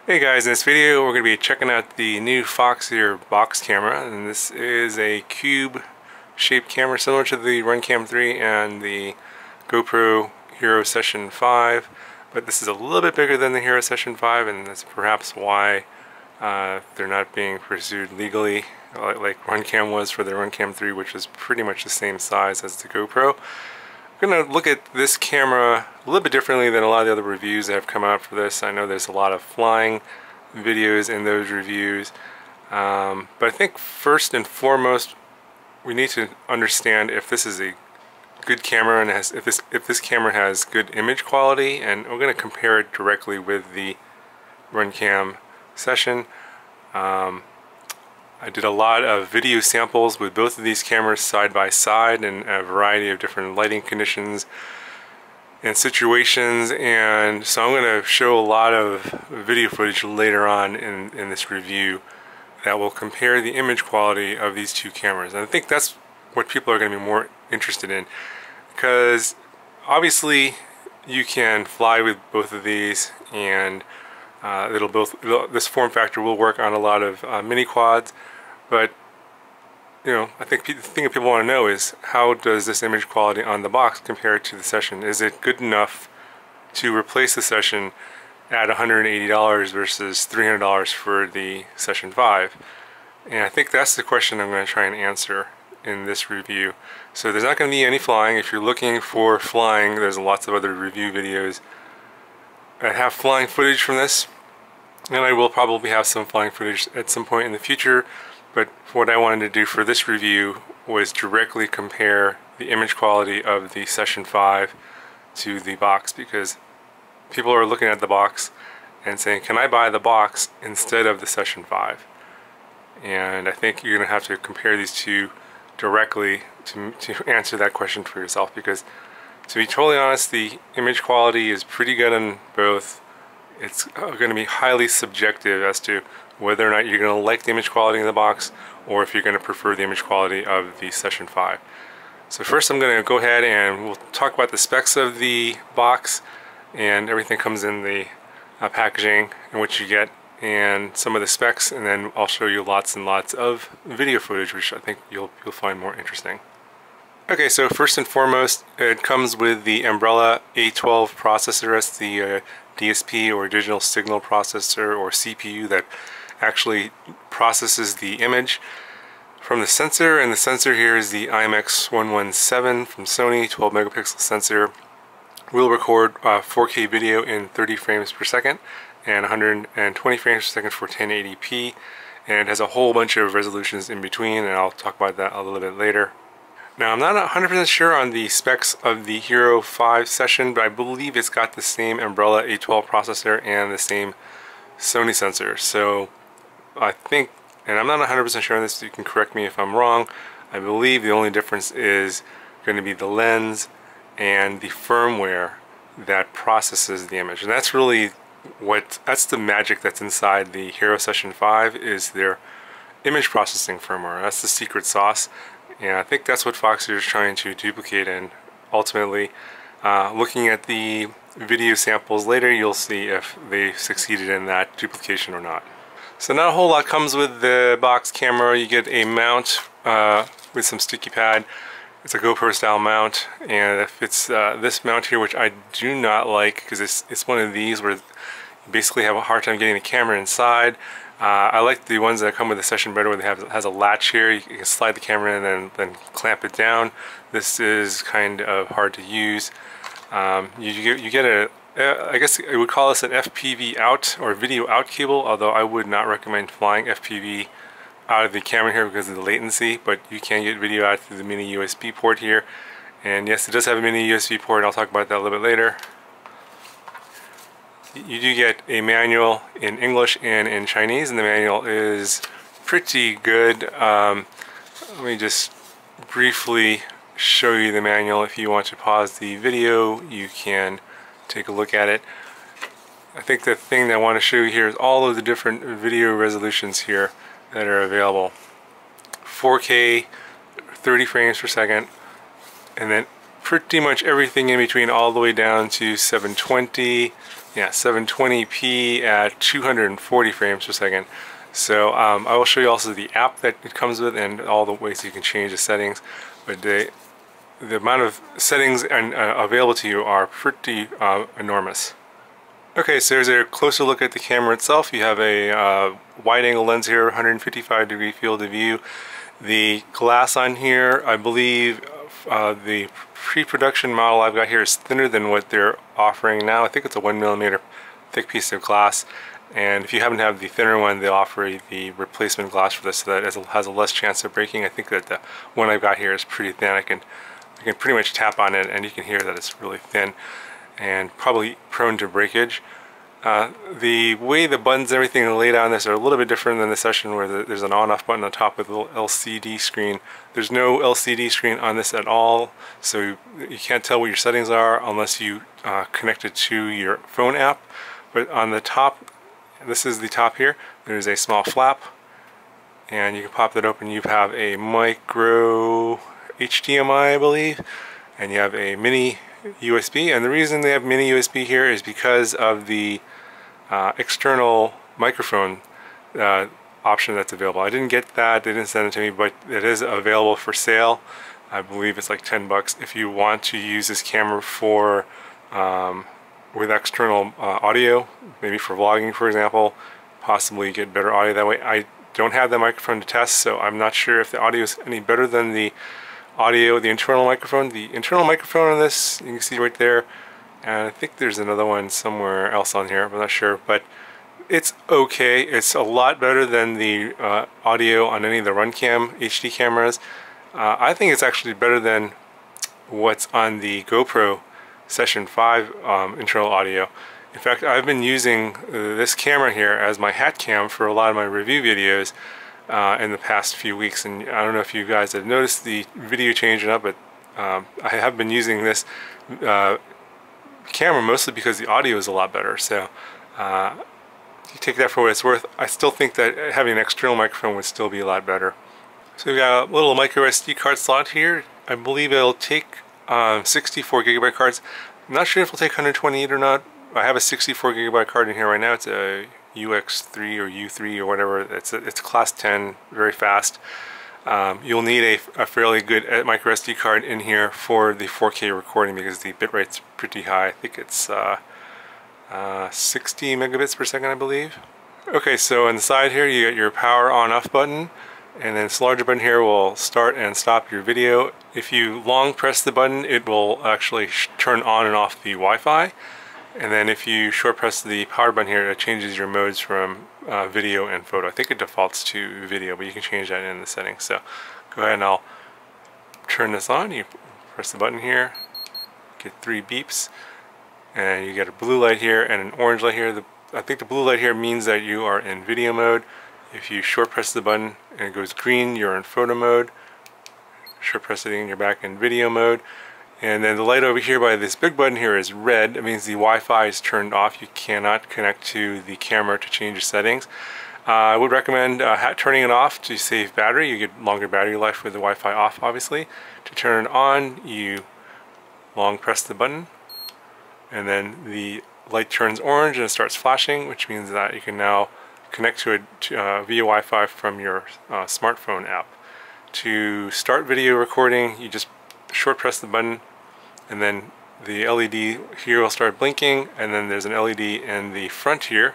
Hey guys, in this video we're going to be checking out the new Foxeer Box camera, and this is a cube shaped camera similar to the Runcam 3 and the GoPro Session 5, but this is a little bit bigger than the Hero Session 5, and that's perhaps why they're not being pursued legally like Runcam was for the Runcam 3, which is pretty much the same size as the GoPro. I'm going to look at this camera a little bit differently than a lot of the other reviews that have come out for this. I know there's a lot of flying videos in those reviews, but I think first and foremost we need to understand if this is a good camera and if this camera has good image quality, and we're going to compare it directly with the Runcam Session. I did a lot of video samples with both of these cameras side by side in a variety of different lighting conditions and situations, and so I'm going to show a lot of video footage later on in this review that will compare the image quality of these two cameras. And I think that's what people are going to be more interested in, because obviously you can fly with both of these, and this form factor will work on a lot of mini quads. But you know, I think the thing that people want to know is, how does this image quality on the box compare to the Session? Is it good enough to replace the Session at $180 versus $300 for the Session 5? And I think that's the question I'm going to try and answer in this review. So there's not going to be any flying. If you're looking for flying, there's lots of other review videos that have flying footage from this, and I will probably have some flying footage at some point in the future. But what I wanted to do for this review was directly compare the image quality of the Session 5 to the box, because people are looking at the box and saying, can I buy the box instead of the Session 5? And I think you're going to have to compare these two directly to answer that question for yourself, because to be totally honest, the image quality is pretty good on both. It's going to be highly subjective as to whether or not you're going to like the image quality in the box, or if you're going to prefer the image quality of the Session 5. So first I'm going to go ahead and we'll talk about the specs of the box, and everything comes in the packaging and what you get, and some of the specs, and then I'll show you lots and lots of video footage, which I think you'll find more interesting. Okay, so first and foremost, it comes with the Umbrella A12 processor. That's the DSP, or digital signal processor, or CPU, that actually processes the image from the sensor. And the sensor here is the IMX117 from Sony, 12 megapixel sensor. Will record 4K video in 30 frames per second and 120 frames per second for 1080p, and it has a whole bunch of resolutions in between, and I'll talk about that a little bit later. Now, I'm not 100% sure on the specs of the Hero 5 Session, but I believe it's got the same Umbrella A12 processor and the same Sony sensor. So I think, and I'm not 100% sure on this, you can correct me if I'm wrong, I believe the only difference is going to be the lens and the firmware that processes the image. And that's really that's the magic that's inside the Hero Session 5, is their image processing firmware. That's the secret sauce. And I think that's what Foxeer is trying to duplicate, and ultimately, looking at the video samples later, you'll see if they succeeded in that duplication or not. So not a whole lot comes with the box camera. You get a mount with some sticky pad. It's a GoPro style mount, and if it's this mount here, which I do not like, because it's one of these where you basically have a hard time getting the camera inside. I like the ones that come with the Session better, where it has a latch here. You can slide the camera in and then clamp it down. This is kind of hard to use. You get a, I guess I would call this an FPV out, or video out cable, although I would not recommend flying FPV out of the camera here because of the latency, but you can get video out through the mini USB port here. And yes, it does have a mini USB port. I'll talk about that a little bit later. You do get a manual in English and in Chinese, and the manual is pretty good. Let me just briefly show you the manual. If you want to pause the video, you can take a look at it. I think the thing that I want to show you here is all of the different video resolutions here that are available. 4K, 30 frames per second, and then pretty much everything in between, all the way down to 720, Yeah, 720p at 240 frames per second. So I will show you also the app that it comes with and all the ways you can change the settings. But the amount of settings and available to you are pretty enormous. Okay, so there's a closer look at the camera itself. You have a wide-angle lens here, 155-degree field of view. The glass on here, I believe the pre-production model I've got here is thinner than what they're offering now. I think it's a 1mm thick piece of glass. And if you happen to have the thinner one, they'll offer the replacement glass for this, so that it has a less chance of breaking. I think that the one I've got here is pretty thin. I can pretty much tap on it and you can hear that it's really thin and probably prone to breakage. The way the buttons and everything are laid out on this are a little bit different than the Session, where there's an on-off button on top with a little LCD screen. There's no LCD screen on this at all, so you can't tell what your settings are unless you connect it to your phone app. But on the top, this is the top here, there's a small flap, and you can pop that open. You have a micro HDMI, I believe, and you have a mini USB. And the reason they have mini USB here is because of the external microphone option that's available. I didn't get that, they didn't send it to me, but it is available for sale. I believe it's like 10 bucks if you want to use this camera for with external audio, maybe for vlogging, for example. Possibly get better audio that way. I don't have the microphone to test, so I'm not sure if the audio is any better than the audio, the internal microphone. The internal microphone on this, you can see right there, and I think there's another one somewhere else on here, I'm not sure, but it's okay. It's a lot better than the audio on any of the Runcam HD cameras. I think it's actually better than what's on the GoPro Session 5 internal audio. In fact, I've been using this camera here as my hat cam for a lot of my review videos in the past few weeks, and I don't know if you guys have noticed the video change or not, but I have been using this camera mostly because the audio is a lot better. So you take that for what it's worth. I still think that having an external microphone would still be a lot better. So we've got a little micro SD card slot here. I believe it'll take 64 gigabyte cards. I'm not sure if it'll take 128 or not. I have a 64 gigabyte card in here right now. It's a UX3 or U3 or whatever. It's class 10, very fast. You'll need a fairly good micro SD card in here for the 4K recording because the bitrate's pretty high. I think it's 60 megabits per second, I believe. Okay, so on the side here you got your power on-off button, and then this larger button here will start and stop your video. If you long press the button, it will actually turn on and off the Wi-Fi. And then if you short press the power button here, it changes your modes from video and photo. I think it defaults to video, but you can change that in the settings. So go ahead and I'll turn this on. You press the button here, get 3 beeps, and you get a blue light here and an orange light here. I think the blue light here means that you are in video mode. If you short press the button and it goes green, you're in photo mode. Short press it and you're back in video mode. And then the light over here by this big button here is red. That means the Wi-Fi is turned off. You cannot connect to the camera to change your settings. I would recommend turning it off to save battery. You get longer battery life with the Wi-Fi off, obviously. To turn it on, you long press the button, and then the light turns orange and it starts flashing, which means that you can now connect to it via Wi-Fi from your smartphone app. To start video recording, you just short press the button, and then the LED here will start blinking, and then there's an LED in the front here,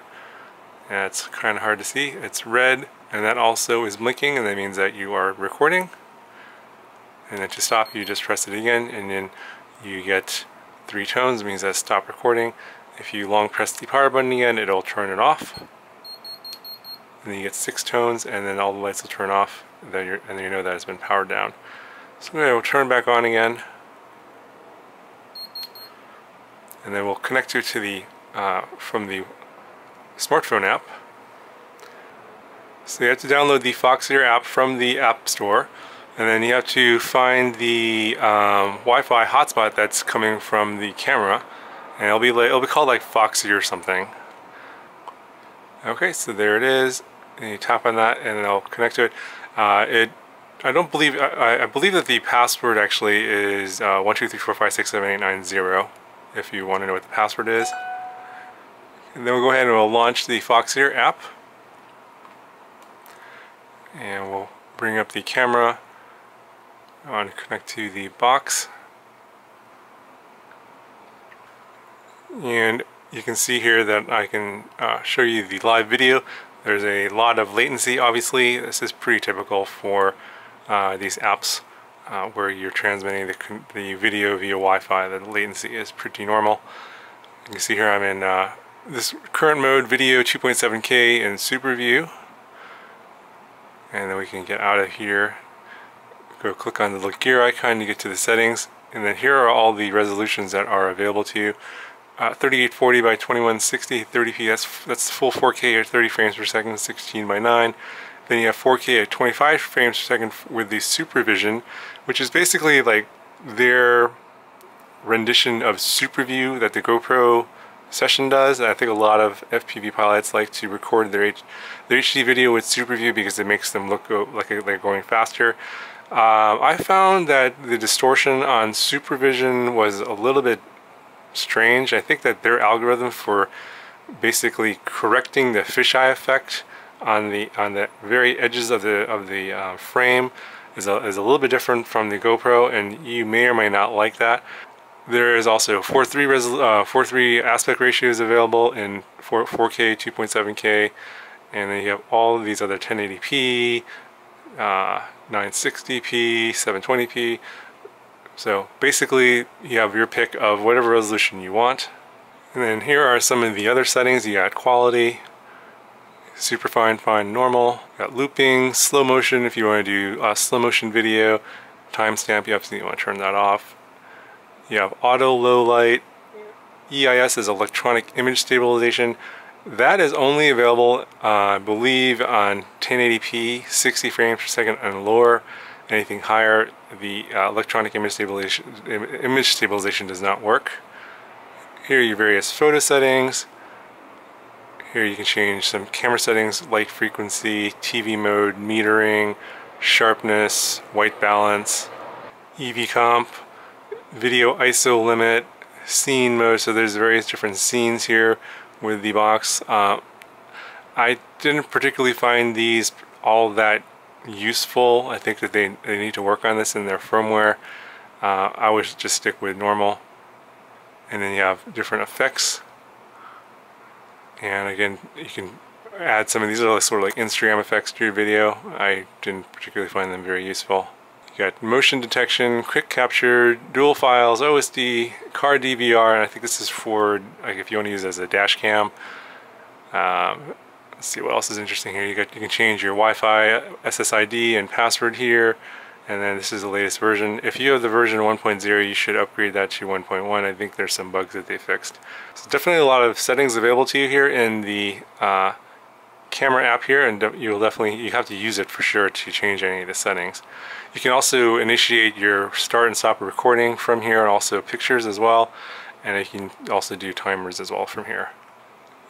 and it's kind of hard to see. It's red, and that also is blinking, and that means that you are recording. And then to stop, you just press it again, and then you get 3 tones. It means that stop recording. If you long press the power button again, it'll turn it off, and then you get 6 tones, and then all the lights will turn off, and then you know that it's been powered down. So we'll turn back on again, and then we'll connect you to the from the smartphone app. So you have to download the Foxeer app from the App Store, and then you have to find the Wi-Fi hotspot that's coming from the camera, and it'll be called like Foxeer or something. Okay, so there it is, and you tap on that, and it'll connect to it. I believe that the password actually is 12345678890, if you want to know what the password is. And then we'll go ahead and we'll launch the Foxeer app. And we'll bring up the camera. I want to connect to the box. And you can see here that I can show you the live video. There's a lot of latency, obviously. This is pretty typical for these apps where you're transmitting the video via Wi-Fi. The latency is pretty normal. You can see here I'm in this current mode, video 2.7K in super view. And then we can get out of here, go click on the little gear icon to get to the settings. And then here are all the resolutions that are available to you. 3840 by 2160, 30p, that's full 4K at 30 frames per second, 16 by 9. Then you have 4K at 25 frames per second with the supervision, which is basically like their rendition of SuperView that the GoPro Session does. I think a lot of FPV pilots like to record their HD video with SuperView because it makes them look like they're going faster. I found that the distortion on supervision was a little bit strange. I think that their algorithm for basically correcting the fisheye effect on the very edges of the frame is a little bit different from the GoPro, and you may or may not like that. There is also 4:3 aspect ratios available in 4K, 2.7K, and then you have all of these other 1080p, 960p, 720p. So basically you have your pick of whatever resolution you want. And then here are some of the other settings. You got quality, super fine, fine, normal. You got looping, slow motion if you want to do slow motion video, timestamp, you absolutely want to turn that off. You have auto low light, EIS is electronic image stabilization. That is only available, I believe, on 1080p, 60 frames per second and lower. Anything higher, the electronic image stabilization does not work. Here are your various photo settings. Here you can change some camera settings, light frequency, TV mode, metering, sharpness, white balance, EV comp, video ISO limit, scene mode. So there's various different scenes here with the box. I didn't particularly find these all that useful. I think that they need to work on this in their firmware. I would just stick with normal. And then you have different effects. And again, you can add some of these are sort of like Instagram effects to your video. I didn't particularly find them very useful. You got motion detection, quick capture, dual files, OSD, car DVR, and I think this is for like if you want to use it as a dash cam. Let's see what else is interesting here. You can change your Wi-Fi SSID and password here, and then this is the latest version. If you have the version 1.0, you should upgrade that to 1.1. I think there's some bugs that they fixed. So definitely a lot of settings available to you here in the camera app here, and you have to use it for sure to change any of the settings. You can also initiate your start and stop recording from here, and also pictures as well, and you can also do timers as well from here.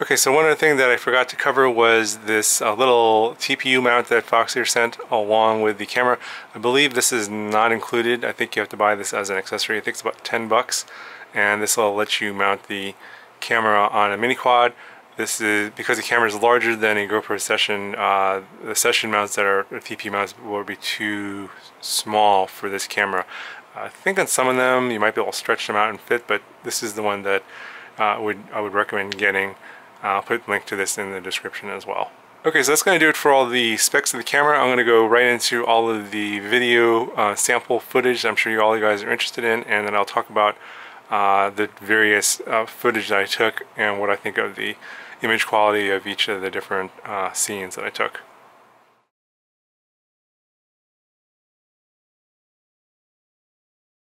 Okay, so one other thing that I forgot to cover was this little TPU mount that Foxeer sent along with the camera. I believe this is not included. I think you have to buy this as an accessory. I think it's about 10 bucks, and this will let you mount the camera on a mini quad. This is because the camera is larger than a GoPro Session. The Session mounts that are TPU mounts will be too small for this camera. I think on some of them you might be able to stretch them out and fit, but this is the one that I would recommend getting. I'll put a link to this in the description as well. Okay, so that's going to do it for all the specs of the camera. I'm going to go right into all of the video sample footage I'm sure all you guys are interested in, and then I'll talk about the various footage that I took and what I think of the image quality of each of the different scenes that I took.